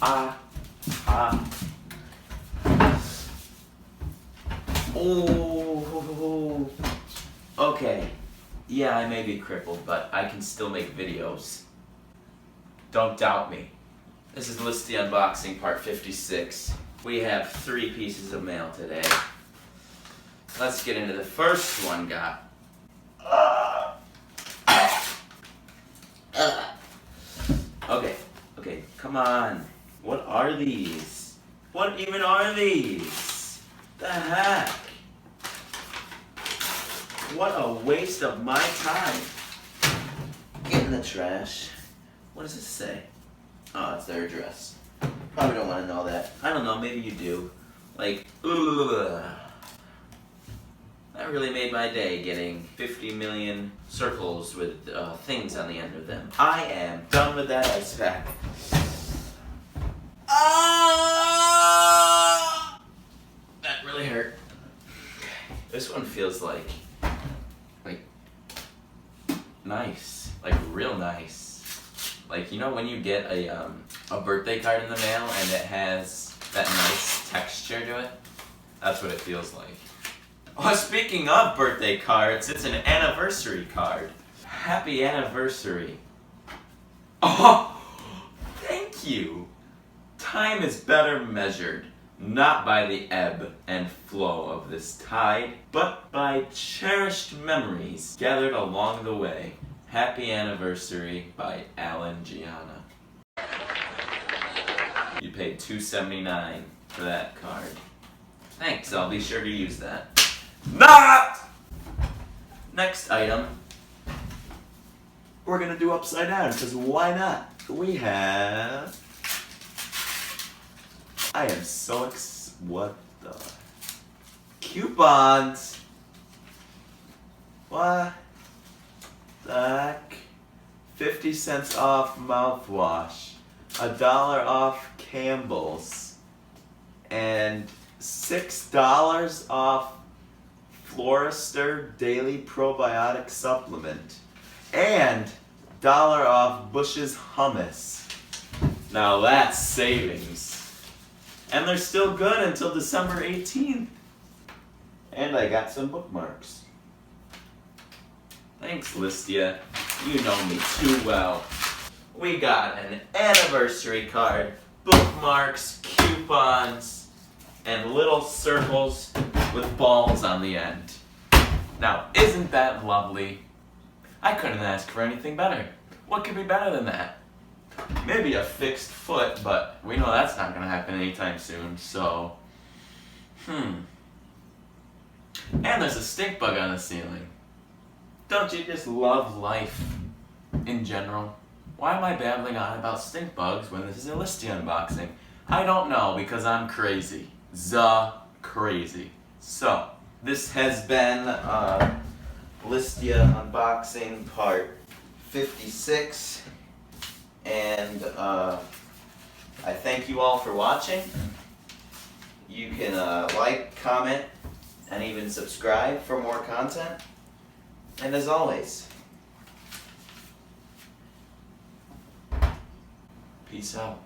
Oh. Okay. Yeah, I may be crippled, but I can still make videos. Don't doubt me. This is Listia Unboxing Part 56. We have 3 pieces of mail today. Let's get into the first one, Okay, come on. What are these? What even are these? The heck? What a waste of my time. Get in the trash. What does it say? Oh, it's their address. Probably don't want to know that. I don't know, maybe you do. Like, ugh. That really made my day, getting 50 million circles with things on the end of them. I am done with that ice pack. Ah! That really hurt. This one feels like nice, like real nice. Like, you know when you get a birthday card in the mail and it has that nice texture to it? That's what it feels like. Oh, speaking of birthday cards, it's an anniversary card. Happy anniversary. Oh, thank you. Time is better measured, not by the ebb and flow of this tide, but by cherished memories gathered along the way. Happy Anniversary by Alan Gianna. You paid $2.79 for that card. Thanks, I'll be sure to use that. Not! Next item. We're gonna do upside down, because why not? We have... I am so what the... Coupons! What the heck? 50 cents off mouthwash, $1 off Campbell's, and $6 off Florister Daily Probiotic Supplement, and $1 off Bush's Hummus. Now that's savings. And they're still good until December 18th. And I got some bookmarks. Thanks, Listia. You know me too well. We got an anniversary card, bookmarks, coupons, and little circles with balls on the end. Now, isn't that lovely? I couldn't ask for anything better. What could be better than that? Maybe a fixed foot, but we know that's not going to happen anytime soon, so... And there's a stink bug on the ceiling. Don't you just love life in general? Why am I babbling on about stink bugs when this is a Listia unboxing? I don't know, because I'm crazy. ZaCrazy. So, this has been Listia Unboxing Part 56. And I thank you all for watching. You can like, comment, and even subscribe for more content. And as always, peace out.